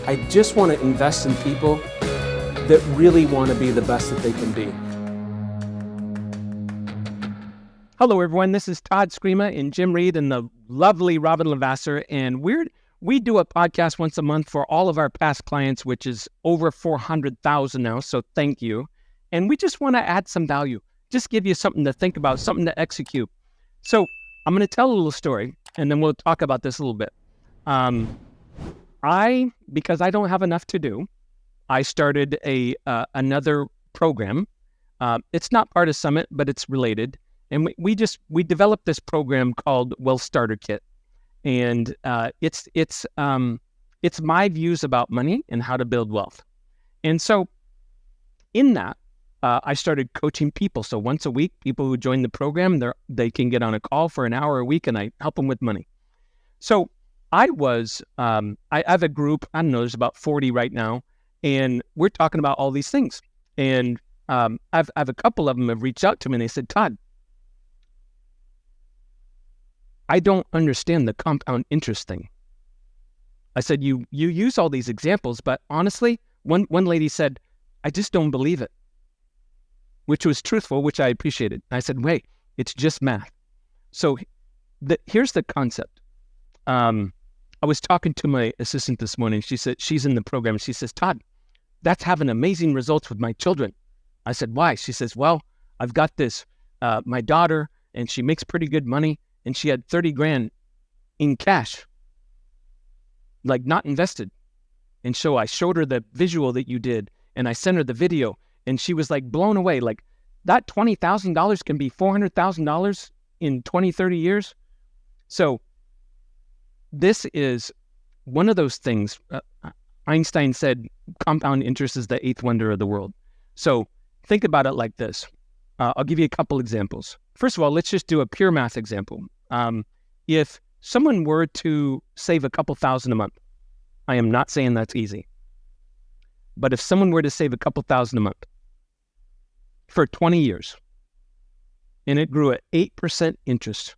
I just want to invest in people that really want to be the best that they can be. Hello, everyone. This is Todd Scrima and Jim Reed and the lovely Robyn LaVassaur, and we do a podcast once a month for all of our past clients, which is over 400,000 now, so thank you. And we just want to add some value, just give you something to think about, something to execute. So I'm going to tell a little story, and then we'll talk about this a little bit. Because I don't have enough to do, I started another program. It's not part of Summit, but it's related. And we developed this program called Wealth Starter Kit. And it's my views about money and how to build wealth. And so in that, I started coaching people. So once a week, people who join the program, they can get on a call for an hour a week, and I help them with money. So I have a group, I don't know, there's about 40 right now, and we're talking about all these things. And I've a couple of them have reached out to me, and they said, Todd, I don't understand the compound interest thing. I said, you use all these examples, but honestly, one lady said, I just don't believe it, which was truthful, which I appreciated. I said, wait, it's just math. So here's the concept. I was talking to my assistant this morning. She said, she's in the program. She says, Todd, that's having amazing results with my children. I said, why? She says, well, I've got this, my daughter, and she makes pretty good money. And she had 30 grand in cash, like not invested. And so I showed her the visual that you did, and I sent her the video, and she was like blown away. Like that $20,000 can be $400,000 in 20, 30 years. So this is one of those things. Einstein said compound interest is the eighth wonder of the world. So think about it like this. I'll give you a couple examples. First of all, let's just do a pure math example. If someone were to save a couple thousand a month, I am not saying that's easy, but if someone were to save a couple thousand a month for 20 years, and it grew at 8% interest,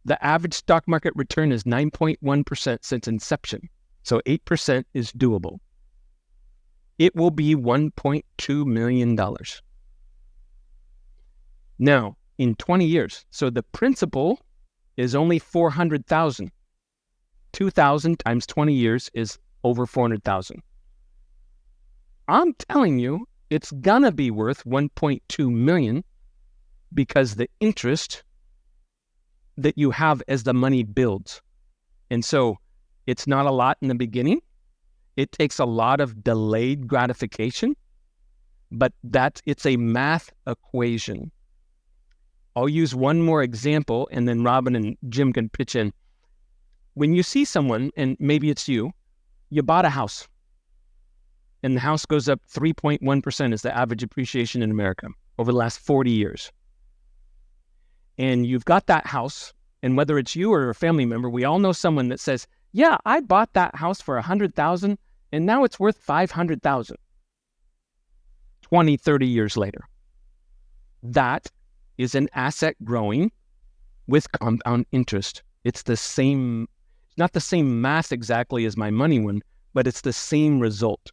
the average stock market return is 9.1% since inception. So 8% is doable. It will be $1.2 million. Now, in 20 years, so the principal is only 400,000. 2,000 times 20 years is over 400,000. I'm telling you, it's gonna be worth 1.2 million because the interest that you have as the money builds. And so it's not a lot in the beginning. It takes a lot of delayed gratification, but it's a math equation. I'll use one more example, and then Robyn and Jim can pitch in. When you see someone, and maybe it's you bought a house, and the house goes up 3.1% is the average appreciation in America over the last 40 years. And you've got that house, and whether it's you or a family member, we all know someone that says, yeah, I bought that house for $100,000, and now it's worth $500,000. 20, 30 years later. That is an asset growing with compound interest. It's not the same math exactly as my money one, but it's the same result.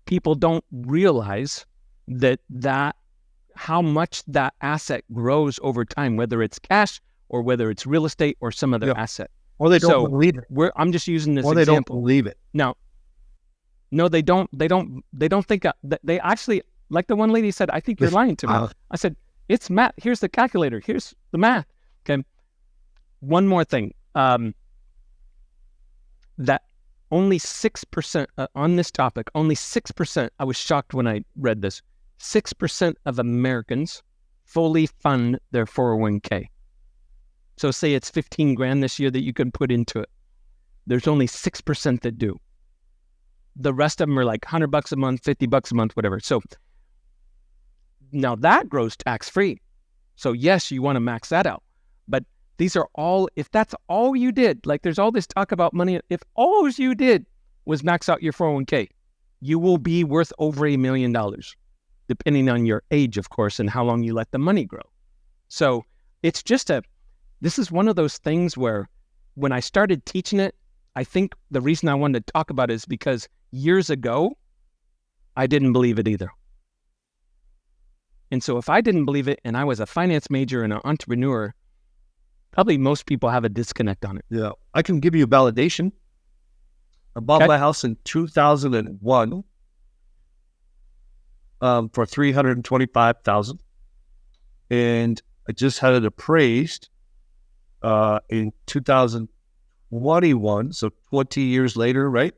People don't realize that how much that asset grows over time, whether it's cash or whether it's real estate or some other asset. Or they don't believe it. I'm just using this or example. Or they don't believe it. Now, no, they don't think they actually, like the one lady said, I think you're lying to me. I said, it's math. Here's the calculator. Here's the math. Okay. One more thing. That only 6% on this topic, only 6%, I was shocked when I read this, 6% of Americans fully fund their 401k. So say it's 15 grand this year that you can put into it. There's only 6% that do. The rest of them are like $100 a month, $50 a month, whatever. So now that grows tax-free. So yes, you want to max that out. But these are all, if that's all you did, like there's all this talk about money, if all you did was max out your 401k, you will be worth over $1 million, depending on your age, of course, and how long you let the money grow. So it's just this is one of those things where when I started teaching it, I think the reason I wanted to talk about it is because years ago, I didn't believe it either. And so if I didn't believe it and I was a finance major and an entrepreneur, probably most people have a disconnect on it. Yeah. I can give you validation. I bought my house in 2001 for $325,000. And I just had it appraised in 2021, so 20 years later, right?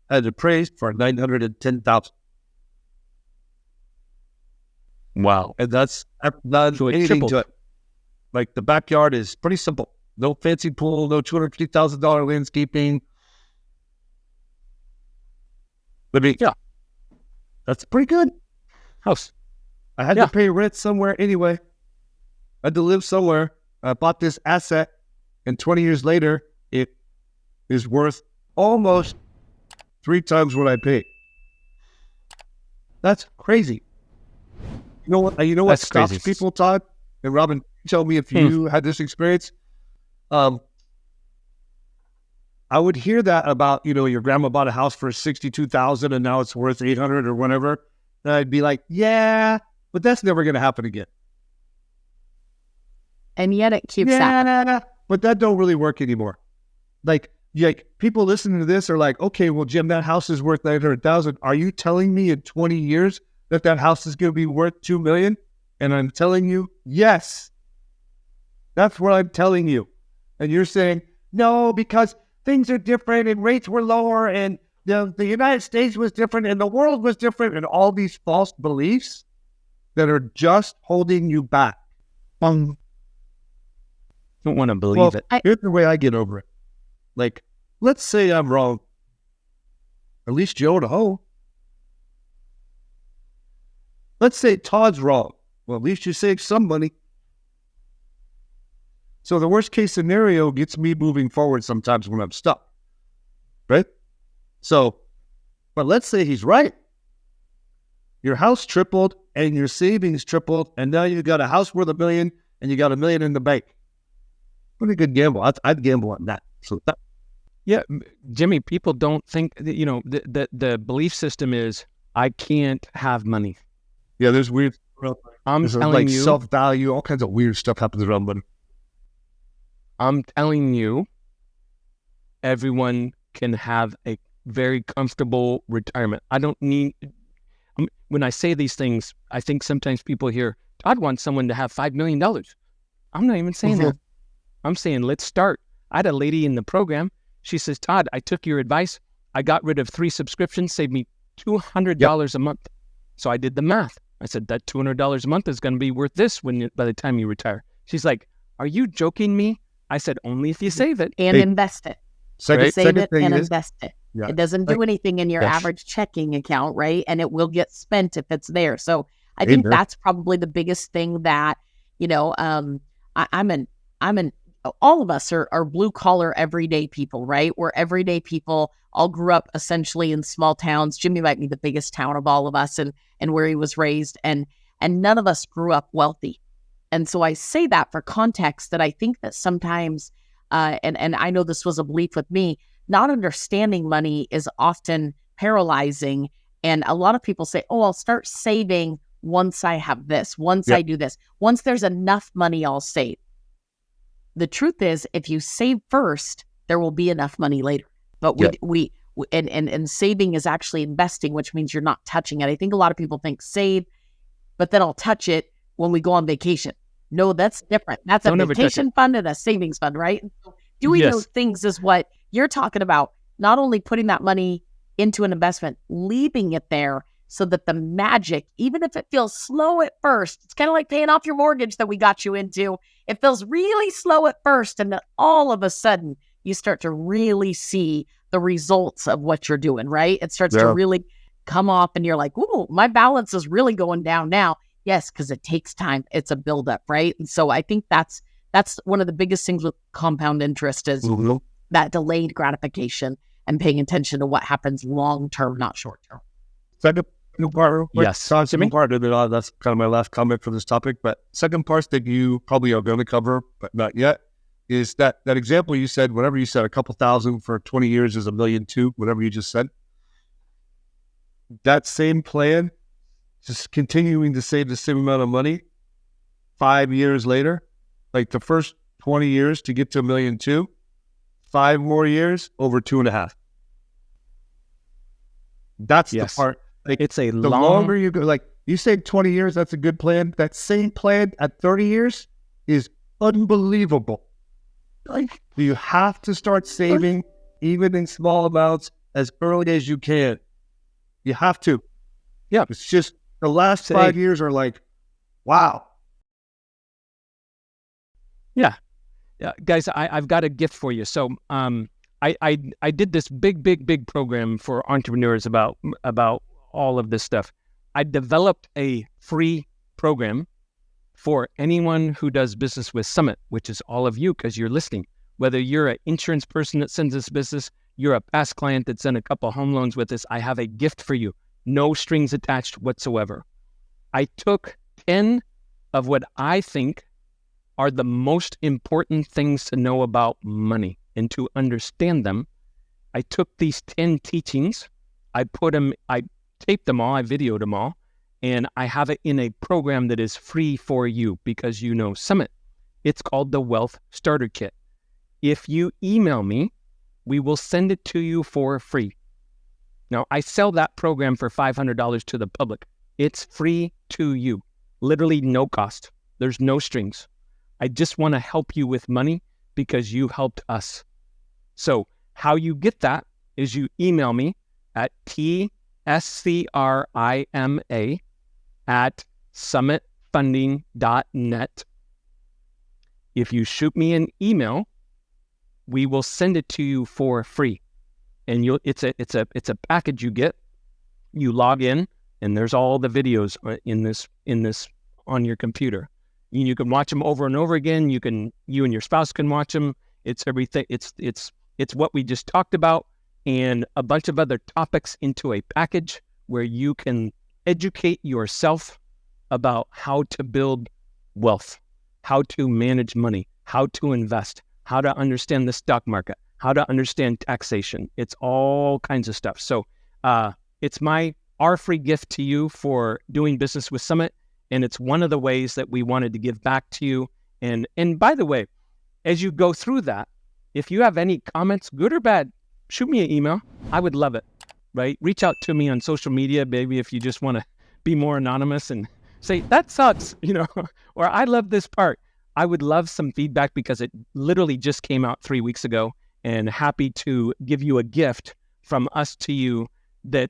I had it appraised for $910,000. Wow. And that's not So it anything tripled. to it. Like the backyard is pretty simple. No fancy pool, no $250,000 landscaping. Yeah. That's pretty good. House. I had to pay rent somewhere anyway. I had to live somewhere. I bought this asset, and 20 years later, it is worth almost 3 times what I paid. That's crazy. You know what? That's stops crazy. people, Todd and Robyn? Tell me if you had this experience. I would hear that about, your grandma bought a house for $62,000 and now it's worth $800 or whatever. And I'd be like, yeah, but that's never going to happen again. And yet it keeps happening. But that don't really work anymore. Like people listening to this are like, okay, well, Jim, that house is worth $900,000. Are you telling me in 20 years that house is going to be worth $2 million? And I'm telling you, yes. That's what I'm telling you. And you're saying, no, because things are different and rates were lower and the United States was different and the world was different and all these false beliefs that are just holding you back. Don't want to believe it. Here's the way I get over it. Like, let's say I'm wrong. At least you own a home. Let's say Todd's wrong. Well, at least you saved some money. So the worst case scenario gets me moving forward sometimes when I'm stuck. Right? So, but let's say he's right. Your house tripled and your savings tripled, and now you got a house worth $1 million and you got $1 million in the bank. Pretty good gamble. I'd gamble on that. So Yeah, Jimmy, people don't think that, the belief system is I can't have money. yeah, there's weird. I'm There's telling you, self-value, all kinds of weird stuff happens around money. I'm telling you, everyone can have a very comfortable retirement. I don't need. When I say these things, I think sometimes people hear, I'd want someone to have $5 million. I'm not even saying that. I'm saying, let's start. I had a lady in the program. She says, Todd, I took your advice. I got rid of 3 subscriptions, saved me $200 a month. So I did the math. I said, that $200 a month is going to be worth this by the time you retire. She's like, are you joking me? I said, only if you save it. And invest it. Save it and invest it. Yeah. It doesn't do anything in your average checking account, right? And it will get spent if it's there. So I think that's probably the biggest thing that, all of us are blue collar everyday people, right? We're everyday people, all grew up essentially in small towns. Jimmy might be the biggest town of all of us and where he was raised. And none of us grew up wealthy. And so I say that for context that I think that sometimes, and I know this was a belief with me, not understanding money is often paralyzing. And a lot of people say, oh, I'll start saving once I have this, once I do this, once there's enough money, I'll save. The truth is, if you save first, there will be enough money later. But we saving is actually investing, which means you're not touching it. I think a lot of people think save, but then I'll touch it when we go on vacation. No, that's different. That's a vacation fund and a savings fund, right? So doing those things is what you're talking about. Not only putting that money into an investment, leaving it there so that the magic, even if it feels slow at first, it's kind of like paying off your mortgage that we got you into. It feels really slow at first, and then all of a sudden you start to really see the results of what you're doing, right? It starts to really come off and you're like, ooh, my balance is really going down now. Yes, because it takes time. It's a buildup, right? And so I think that's one of the biggest things with compound interest is that delayed gratification and paying attention to what happens long-term, not short-term. Second part, yes. Second part, that's kind of my last comment for this topic. But second part that you probably are going to cover, but not yet, is that example you said, whatever you said, a couple thousand for 20 years is $1.2 million, whatever you just said. That same plan, just continuing to save the same amount of money 5 years later, like the first 20 years to get to $1.2 million, 5 more years, over 2.5. That's the part. Like, it's the longer you go, like you say 20 years, that's a good plan. That same plan at 30 years is unbelievable. Like, you have to start saving even in small amounts as early as you can. You have to. Yeah. It's just the last 5 years are like, wow. Yeah. Guys, I've got a gift for you. So I did this big program for entrepreneurs about all of this stuff. I developed a free program for anyone who does business with Summit, which is all of you because you're listening. Whether you're an insurance person that sends us business, you're a past client that sent a couple home loans with us, I have a gift for you. No strings attached whatsoever. I took 10 of what I think are the most important things to know about money and to understand them. I took these 10 teachings, I taped them all, I videoed them all, and I have it in a program that is free for you because you know Summit. It's called the Wealth Starter Kit. If you email me, we will send it to you for free. Now, I sell that program for $500 to the public. It's free to you. Literally no cost. There's no strings. I just want to help you with money because you helped us. So how you get that is you email me at tscrima@summitfunding.net. If you shoot me an email, we will send it to you for free. And it's a package you get. You log in, and there's all the videos in this on your computer. You can watch them over and over again. You and your spouse can watch them. It's everything. It's what we just talked about, and a bunch of other topics into a package where you can educate yourself about how to build wealth, how to manage money, how to invest, how to understand the stock market, how to understand taxation. It's all kinds of stuff. So it's our free gift to you for doing business with Summit. And it's one of the ways that we wanted to give back to you. And by the way, as you go through that, if you have any comments, good or bad, shoot me an email. I would love it, right? Reach out to me on social media, maybe if you just want to be more anonymous and say, that sucks, or I love this part. I would love some feedback because it literally just came out 3 weeks ago, and happy to give you a gift from us to you that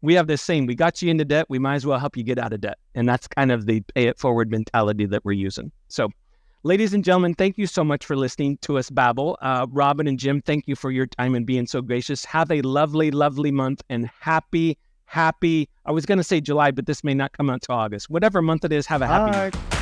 we have this saying, we got you into debt, we might as well help you get out of debt. And that's kind of the pay it forward mentality that we're using. So, ladies and gentlemen, thank you so much for listening to us babble. Robyn and Jim, thank you for your time and being so gracious. Have a lovely, lovely month, and happy, I was going to say July, but this may not come out till August. Whatever month it is, have a happy month.